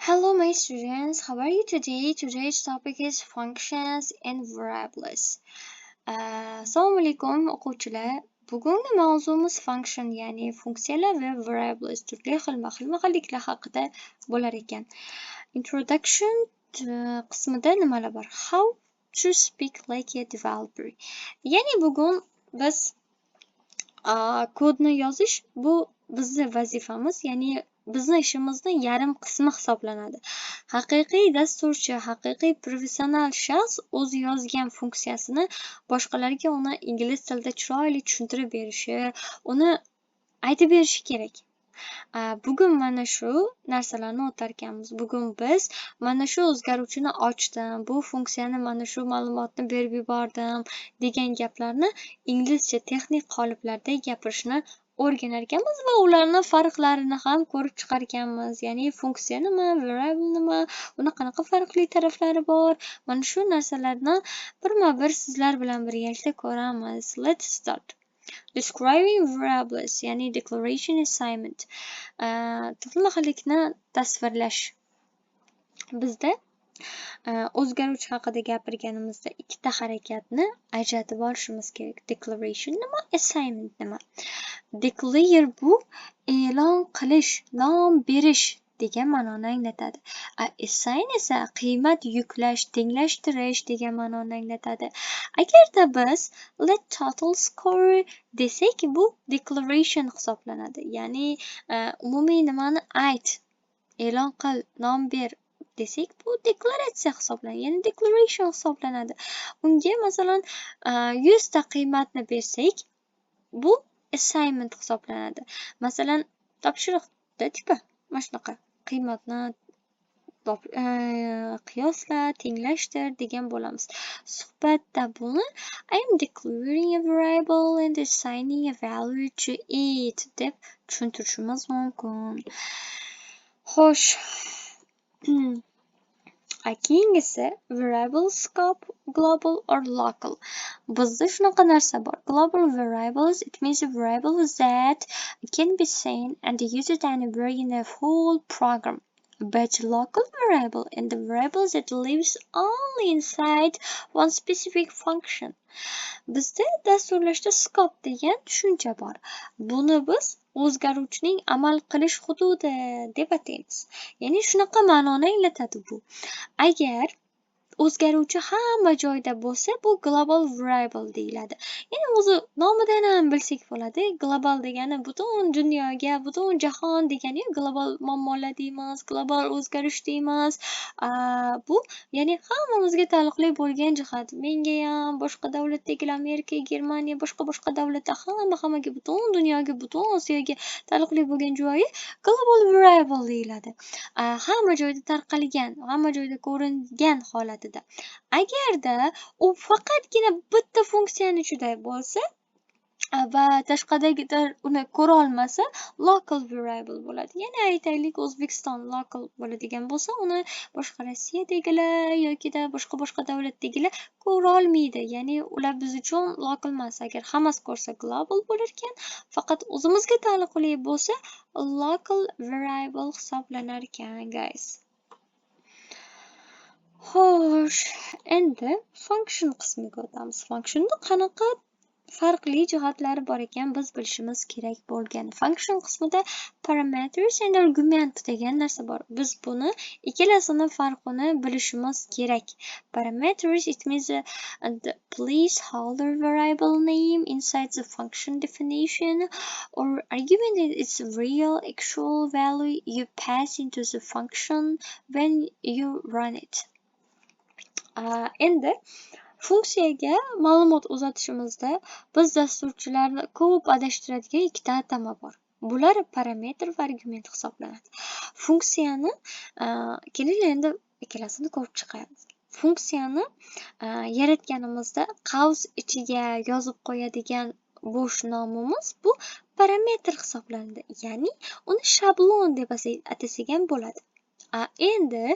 Hello, my students. How are you today? Today's topic is functions and variables. Assalomu alaykum o'quvchilar. Bugungi mavzumiz function, ya'ni funksiyalar va variables, turli xilma-xilliklar haqida bo'lar ekan. Introduction qismida nimalar bor? How to speak like a developer. Ya'ni bugun biz kodni yozish bu bizni vazifamiz, ya'ni bizni ishimizni yarim qismi hisoblanadi. Haqiqiy dasturchi, haqiqiy professional shaxs o'zi yozgan funksiyasini boshqalarga uni ingliz tilida chiroyli tushuntirib berishi, uni aytib berishi kerak. Bugun mana shu narsalarni o'tarkanmiz. Bugun biz mana shu o'zgaruvchini ochdim, bu funksiyani mana shu ma'lumotni berib yubordim degan gaplarni inglizcha texnik qoliplarda gapirishni o'rganar ekanmiz va ularni farqlarini ham ko'rib chiqar ekanmiz. Ya'ni funksiya nima, variable nima, uni qanaqa farqli taraflari bor. Mana shu narsalarni birma-bir sizlar bilan birgalikda ko'ramiz. Let's start. Describing variables, ya'ni declaration assignment. Xilma-xillikni tasvirlash. Bizda o'zgaruvchi haqida gapirganimizda ikkita harakatni ajratib olishimiz kerak. Declaration nima, assignment nima? Declare bu e'lon qilish, nom berish degan ma'noni anglatadi. Assign esa qiymat yuklash, tenglashtirish degan ma'noni anglatadi. Agarda biz let total score desak, bu declaration hisoblanadi. Ya'ni umumiy nimani ayt, e'lon qil, nom ber desak, bu deklaratsiya hisoblanadi. Ya'ni declaration hisoblanadi. Unga masalan 100 ta qiymatni bersak, bu assignment hisoblanadi. Masalan, topshiriqda tipa mana shunaqa qiymatni qiyosla, tenglashtir degan bo'lamiz. Suhbatda buni I am declaring a variable and assigning a value to it deb tushuntirishimiz mumkin. Xo'sh, keyingisi variable scope, global or local. Bizda shunaqa narsa bor. Global variables, it means a variable that can be seen and used anywhere in a whole program. But local variable and the variable that lives only inside one specific function. Bizda dasturlashda scope degan tushuncha bor. Buni biz o'zgaruvchining amal qilish hududi deb ataymiz. Ya'ni shunaqa ma'noni anglatadi bu. Agar o'zgaruvchi hamma joyda bo'lsa, bu global variable deyiladi. Ya'ni o'zi nomidan ham bilsak bo'ladi. Global degani butun dunyoga, butun jahon degani, global muammolar deymiz, global o'zgarish deymiz. Bu ya'ni hammamizga taalluqli bo'lgan jihat. Menga ham, boshqa davlatdagilar, Amerika, Germaniya, boshqa davlatlar, hammaga, butun dunyoga, butun Osiyoga taalluqli bo'lgan joyi global variable deyiladi. Hamma joyda tarqalgan, hamma joyda ko'ringan holatida. Agarda u faqatgina bitta funksiyani ichida bo'lsa va tashqaridagilar uni ko'ra olmasa, local variable bo'ladi. Ya'ni aytaylik, O'zbekiston local bo'ladigan bo'lsa, uni boshqa Rossiyadagilar yokida boshqa davlatdagilar ko'ra olmaydi. Ya'ni ular biz uchun local emas. Agar hammasi ko'rsa global bo'lar ekan, faqat o'zimizga taalluqli bo'lsa, local variable hisoblanar ekan, guys. Xo'sh, endi function qismiga o'tamiz. Functionda qanaqa farqli jihatlari bor ekan biz bilishimiz kerak bo'lgan. Function qismida parameters and argument degan narsa bor. Biz buni ikkalasini farqini bilishimiz kerak. Parameters, it means the placeholder variable name inside the function definition, or argument is real actual value you pass into the function when you run it. Endi funksiyaga ma'lumot uzatishimizda biz dasturchilarni ko'p adashtiradigan ikkita atama bor. Bular parametr va argument hisoblanadi. Funksiyani keling endi ikkalasini ko'rib chiqamiz. Funksiyani yaratganimizda qavs ichiga yozib qo'yadigan bo'sh nomimiz bu parametr hisoblanadi. Ya'ni uni shablon deb atasak ham bo'ladi. Endi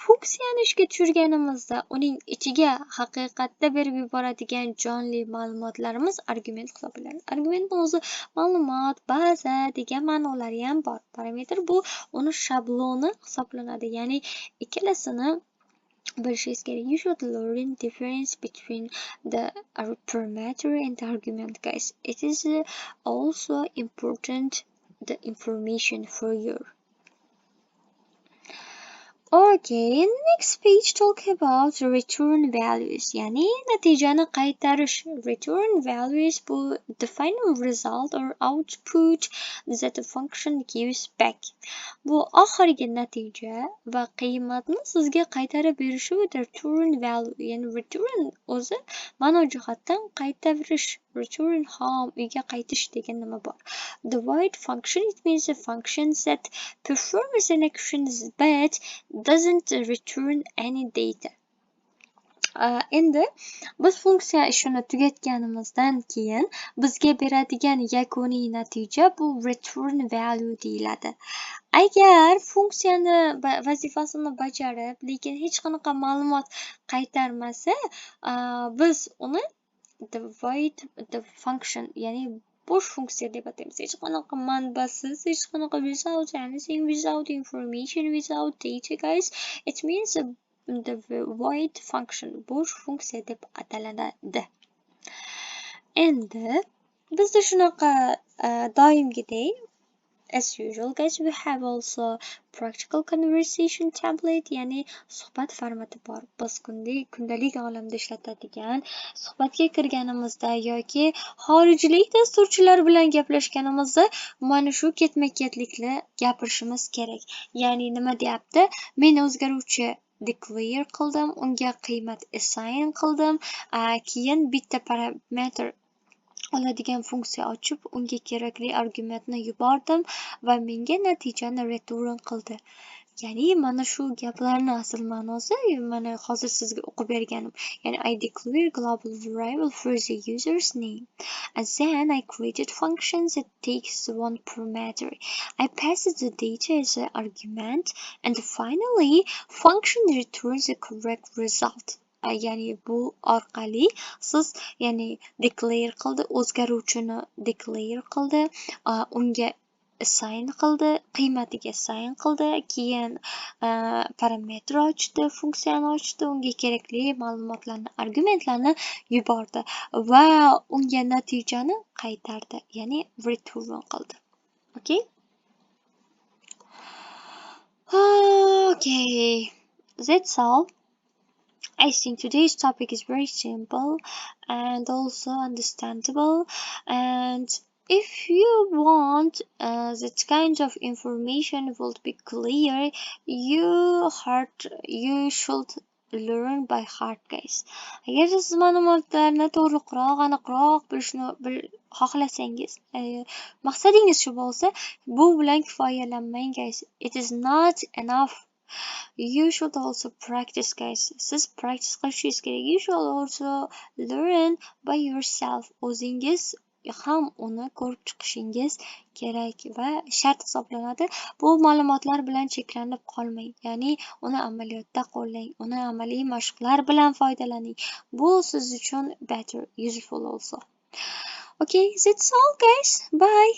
funksiyani ishga tushirganimizda uning ichiga haqiqatda berib yuboradigan jonli ma'lumotlarimiz argument hisoblanadi. Argumentni o'zi ma'lumot, baza degan ma'nolari ham bor. Parametr bu uni shabloni hisoblanadi. Ya'ni ikkalasini bilishingiz kerak. You should learn difference between the parameter and the argument, guys. It is also important the information for you. Okay, next page talk about return values. Yani natijani qaytarish. Return values bu the final result or output that a function gives back. Bu oxirgi natija va qiymatni sizga qaytarib berishi bu return value. Yani return o'zi ma'no jihatdan qaytarish. Return home, uyga qaytish degan nima bor. The void function, it means a function that performs an action but doesn't return any data. Endi biz funksiya ishini tugatganimizdan keyin bizga beradigan yakuniy natija bu return value deyiladi. Agar funksiyani vazifasini bajarib, lekin hech qanaqa ma'lumot qaytarmasa, biz uni the void the function, ya'ni bo'sh funksiya deb ataymiz. Hech qanaqa manbasiz, hech qanaqa without anything, without information, without data, guys. It means the void function, bo'sh funksiya deb ataladi. Endi bizda shunaqa doimgidek as usual, guys, we have also practical conversation template, ya'ni suhbat formati bor. Biz kundalik olamda ishlatadigan suhbatga kirganimizda yoki xorijlik dasturchilar bilan gaplashganimizda mana shu ketma-ketlikni gapirishimiz kerak. Ya'ni nima deyapti? Men o'zgaruvchi declare qildim, unga qiymat assign qildim, keyin bitta parametr oladigan funksiya ochib, unga kerakli argumentni yubordim va menga natijani return qildi. Ya'ni mana shu gaplarni asl ma'nosi mana hozir sizga o'qib berganim. Ya'ni I declare global variable for the user's name. And then I created functions that takes one parameter. I passed the data as an argument, and finally function returns the correct result. Ya'ni bu orqali siz ya'ni declare qildi, o'zgaruvchini declare qildi, unga assign qildi, qiymatiga assign qildi, keyin parametr ochdi, funksiyani ochdi, unga kerakli ma'lumotlarni, argumentlarni yubordi va unga natijani qaytardi, ya'ni return qildi. Okay? Okay, that's all. I think today's topic is very simple and also understandable, and if you want that kind of information will be clear, you should learn by heart, guys. Agar siz ma'lumotlarni to'g'riroq, aniqroq bilishni xohlasangiz, maqsadingiz shu bo'lsa, bu bilan kifoyalanmang, guys. It is not enough. You should also practice, guys. Siz practice qilishingiz kerak. You should also learn by yourself. O'zingiz ham uni ko'rib chiqishingiz kerak va shart hisoblanadi. Bu ma'lumotlar bilan cheklanib qolmang. Ya'ni uni amaliyotda qo'llang, uni amaliy mashqlar bilan foydalaning. Bu siz uchun better, useful also. Okay, that's all, guys. Bye.